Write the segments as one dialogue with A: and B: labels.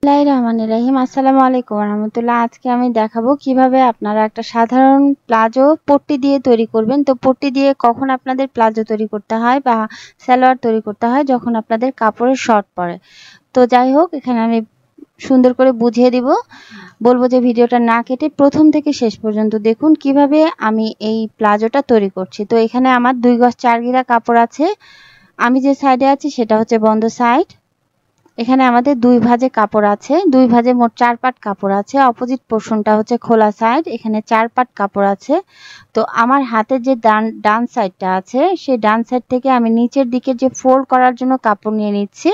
A: বিসমিল্লাহির রহমানির রহিম। আসসালামু আলাইকুম ওয়া রাহমাতুল্লাহ। আজকে আমি দেখাবো কিভাবে আপনারা একটা সাধারণ প্লাজো পট্টি দিয়ে তৈরি করবেন। তো পট্টি দিয়ে কখন আপনাদের প্লাজো তৈরি করতে হয় বা সালোয়ার তৈরি করতে হয়, যখন আপনাদের কাপড়ের শর্ট পড়ে। তো যাই হোক, এখানে আমি সুন্দর করে বুঝিয়ে দিব। বলবো যে ভিডিওটা না কেটে প্রথম থেকে শেষ পর্যন্ত দেখুন কিভাবে আমি এই প্লাজোটা তৈরি করছি। তো এখানে আমার 2 গজ 4 গিরা কাপড় আছে। আমি যে সাইডে আছি সেটা হচ্ছে বন্ধ সাইড। এখানে আমাদের 2 ভাঁজে কাপড় আছে। 2 ভাঁজে মোট 4 পাট কাপড় আছে। অপোজিট পোরশনটা হচ্ছে খোলা সাইড। এখানে 4 পাট কাপড় আছে। তো আমার হাতের যে ডান সাইডটা আছে, সেই ডান সাইড থেকে আমি নিচের দিকে যে ফোল্ড করার জন্য কাপড় নিয়ে নিচ্ছি।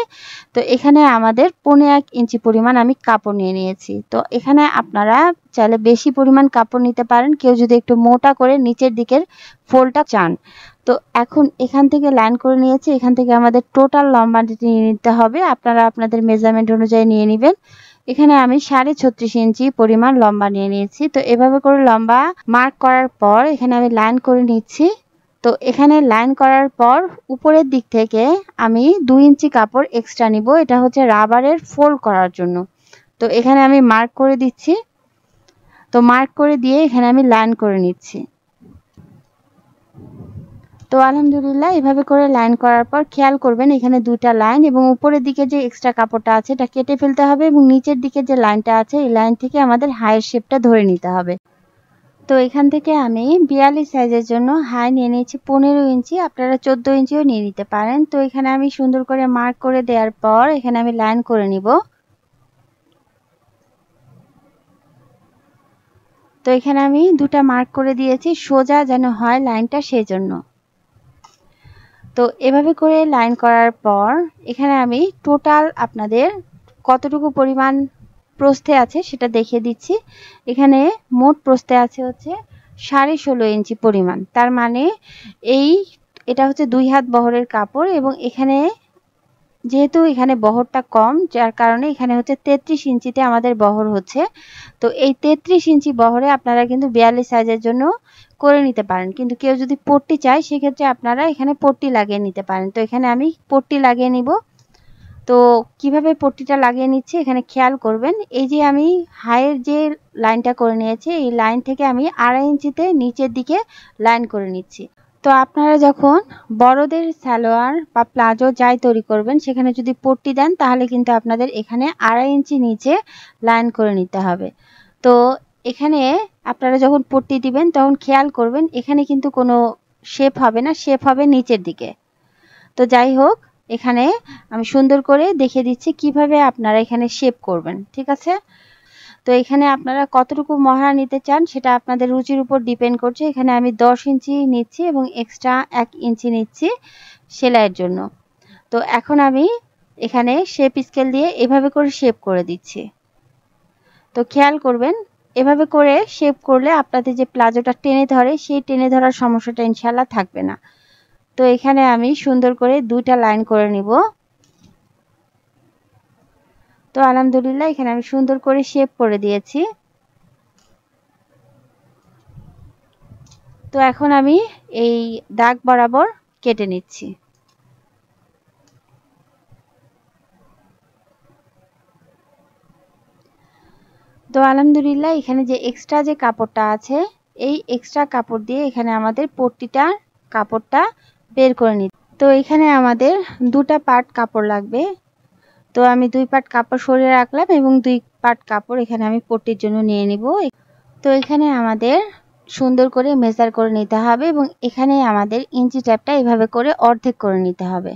A: তো এখানে আমাদের 1.5 ইঞ্চি পরিমাণ আমি কাপড় নিয়ে নিয়েছি। তো এখানে আপনারা চাইলে বেশি পরিমাণ কাপড় নিতে পারেন, কেউ যদি একটু মোটা করে নিচের দিকের ফোল্ডটা চান। তো এখন এখান থেকে লাইন করে নিয়েছি। এখান থেকে আমাদের টোটাল লম্বাটি নিয়ে নিতে হবে। আপনারা আপনাদের মেজারমেন্ট অনুযায়ী নিয়ে নেবেন। এখানে আমি 36.5 ইঞ্চি পরিমাণ লম্বা নিয়ে নিয়েছি। তো এভাবে করে লম্বা মার্ক করার পর এখানে আমি লাইন করে নিচ্ছি। তো এখানে লাইন করার পর উপরের দিক থেকে আমি 2 ইঞ্চি কাপড় এক্সট্রা নিব। এটা হচ্ছে রাবারের ফোল্ড করার জন্য। তো এখানে আমি মার্ক করে দিচ্ছি। তো মার্ক করে দিয়ে এখানে আমি লাইন করে নিচ্ছি। তো আলহামদুলিল্লাহ, এভাবে করে লাইন করার পর খেয়াল করবেন এখানে 2টা লাইন, এবং উপরের দিকে যে এক্সট্রা কাপড়টা আছে এটা কেটে ফেলতে হবে, এবং নিচের দিকে যে লাইনটা আছে এই লাইন থেকে আমাদের হাইয়ের শেপটা ধরে নিতে হবে। তো এখান থেকে আমি 42 সাইজের জন্য হাই নিয়ে নিয়েছি 15 ইঞ্চি। আপনারা 14 ইঞ্চিও নিয়ে নিতে পারেন। তো এখানে আমি সুন্দর করে মার্ক করে দেওয়ার পর এখানে আমি লাইন করে নিব। তো এখানে আমি 2টা মার্ক করে দিয়েছি, সোজা যেন হয় লাইনটা, সেজন্য। তো এভাবে করে লাইন করার পর এখানে আমি টোটাল আপনাদের কতটুকু পরিমাণ প্রস্থে আছে সেটা দেখিয়ে দিচ্ছি। এখানে মোট প্রস্থে আছে হচ্ছে 16.5 ইঞ্চি পরিমাণ। তার মানে এটা হচ্ছে 2 হাত বহরের কাপড়, এবং এখানে যেহেতু এখানে বহরটা কম, যার কারণে এখানে হচ্ছে 33 ইঞ্চিতে আমাদের বহর হচ্ছে। তো এই 33 ইঞ্চি বহরে আপনারা কিন্তু 42 সাইজের জন্য করে নিতে পারেন, কিন্তু কেউ যদি পট্টি চায় সেক্ষেত্রে আপনারা এখানে পট্টি লাগিয়ে নিতে পারেন। তো এখানে আমি পট্টি লাগিয়ে নিব। তো কিভাবে পট্টিটা লাগিয়ে নিচ্ছি এখানে খেয়াল করবেন। এই যে আমি হাইয়ের যে লাইনটা করে নিয়েছি, এই লাইন থেকে আমি 2.5 ইঞ্চিতে নিচের দিকে লাইন করে নিচ্ছি। তো আপনারা যখন বড়দের সালোয়ার বা প্লাজো যাই তৈরি করবেন সেখানে যদি পট্টি দেন তাহলে কিন্তু আপনাদের এখানে 2.5 ইঞ্চি নিচে লাইন করে নিতে হবে। তো এখানে আপনারা যখন পট্টি দিবেন তখন খেয়াল করবেন এখানে কিন্তু কোনো শেপ হবে না, শেপ হবে নিচের দিকে। তো যাই হোক, এখানে আমি সুন্দর করে দেখিয়ে দিচ্ছি কিভাবে আপনারা এখানে শেপ করবেন, ঠিক আছে? তো এখানে আপনারা কতটুকু মহড়া নিতে চান সেটা আপনাদের রুচির উপর ডিপেন্ড করছে। এখানে আমি 10 ইঞ্চি নিচ্ছি এবং এক্সট্রা 1 ইঞ্চি নিচ্ছি সেলাইয়ের জন্য। তো এখন আমি এখানে শেপ স্কেল দিয়ে এভাবে করে শেপ করে দিচ্ছি। তো খেয়াল করবেন এভাবে করে শেপ করলে আপনাদের যে প্লাজোটা টেনে ধরে সেই টেনে ধরার সমস্যাটা ইনশাআল্লাহ থাকবে না। তো এখানে আমি সুন্দর করে 2টা লাইন করে নিব। তো আলহামদুলিল্লাহ, এখানে আমি সুন্দর করে শেপ করে দিয়েছি। তো এখন আমি এই দাগ বরাবর কেটে নিচ্ছি। তো আলহামদুলিল্লাহ, এখানে যে এক্সট্রা যে কাপড়টা আছে এই এক্সট্রা কাপড় দিয়ে এখানে আমাদের পট্টিটার কাপড়টা বের করে নিই। তো এখানে আমাদের 2টা পার্ট কাপড় লাগবে। তো আমি 2 পার্ট কাপড় সরিয়ে রাখলাম এবং 2 পার্ট কাপড় এখানে আমি পট্টির জন্য নিয়ে নিব। তো এখানে আমাদের সুন্দর করে মেজার করে নিতে হবে, এবং এখানে আমাদের ইঞ্চি ট্যাপটা এভাবে করে অর্ধেক করে নিতে হবে।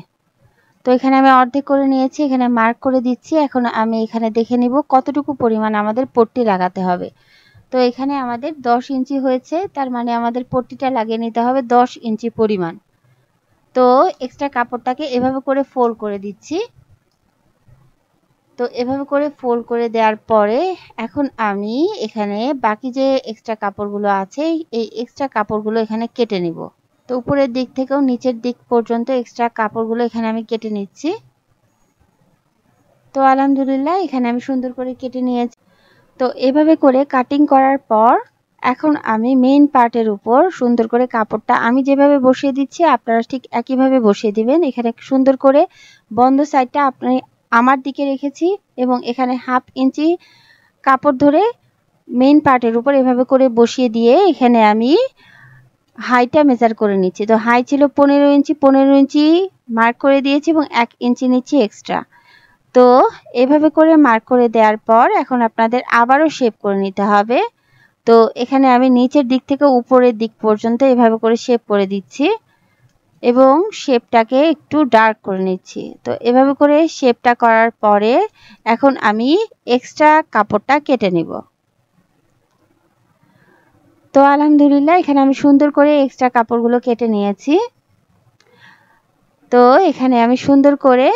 A: তো এখানে আমি অর্ধেক করে নিয়েছি, এখানে মার্ক করে দিচ্ছি। এখন আমি এখানে দেখে নিব কতটুকু পরিমাণ আমাদের পট্টি লাগাতে হবে। তো এখানে আমাদের 10 ইঞ্চি হয়েছে, তার মানে আমাদের পট্টিটা লাগিয়ে নিতে হবে 10 ইঞ্চি পরিমাণ। তো এক্সট্রা কাপড়টাকে এভাবে করে ফোল্ড করে দিচ্ছি। তো এভাবে করে ফোল্ড করে দেওয়ার পরে এখন আমি এখানে বাকি যে এক্সট্রা কাপড়গুলো আছে এই এক্সট্রা কাপড়গুলো এখানে কেটে নিব। তো উপরের দিক থেকেও নিচের দিক পর্যন্ত এক্সট্রা কাপড়গুলো এখানে আমি কেটে নিচ্ছি। তো আলহামদুলিল্লাহ, এখানে আমি সুন্দর করে কেটে নিয়েছি। তো এভাবে করে কাটিং করার পর এখন আমি মেইন পার্টের উপর সুন্দর করে কাপড়টা আমি যেভাবে বসিয়ে দিচ্ছি আপনারা ঠিক একইভাবে বসিয়ে দিবেন। এখানে সুন্দর করে বন্ধ সাইডটা আপনি আমার দিকে রেখেছি এবং এখানে 1/2 ইঞ্চি কাপড় ধরে মেইন পার্টের উপর এভাবে করে বসিয়ে দিয়ে এখানে আমি হাইটা মেজার করে নিচ্ছি। তো হাই ছিল 15 ইঞ্চি, 15 ইঞ্চি মার্ক করে দিয়েছি এবং 1 ইঞ্চি নিচ্ছি এক্সট্রা। তো এভাবে করে মার্ক করে দেওয়ার পর এখন আপনাদের আবারও শেপ করে নিতে হবে। তো এখানে আমি নিচের দিক থেকে উপরের দিক পর্যন্ত এভাবে করে শেপ করে দিচ্ছি এবং শেপটাকে একটু ডার্ক করে নিচ্ছি। তো এভাবে করে শেপটা করার পরে এখন আমি এক্সট্রা কাপড়টা কেটে নিব। তো আলহামদুলিল্লাহ এখানে আমি সুন্দর করে এক্সট্রা কাপড়গুলো কেটে নিয়েছি। তো এখানে আমি সুন্দর করে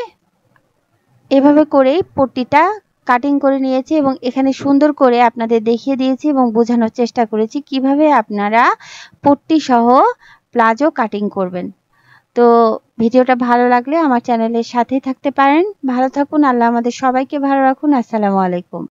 A: এভাবে করেই পট্টিটা কাটিং করে নিয়েছি এবং এখানে সুন্দর করে আপনাদের দেখিয়ে দিয়েছি এবং বোঝানোর চেষ্টা করেছি কিভাবে আপনারা পট্টি সহ প্লাজো কাটিং করবেন। তো ভিডিওটা ভালো লাগলে আমার চ্যানেলের সাথেই থাকতে পারেন। ভালো থাকুন, আল্লাহ আমাদের সবাইকে ভালো রাখুন। আসসালামু আলাইকুম।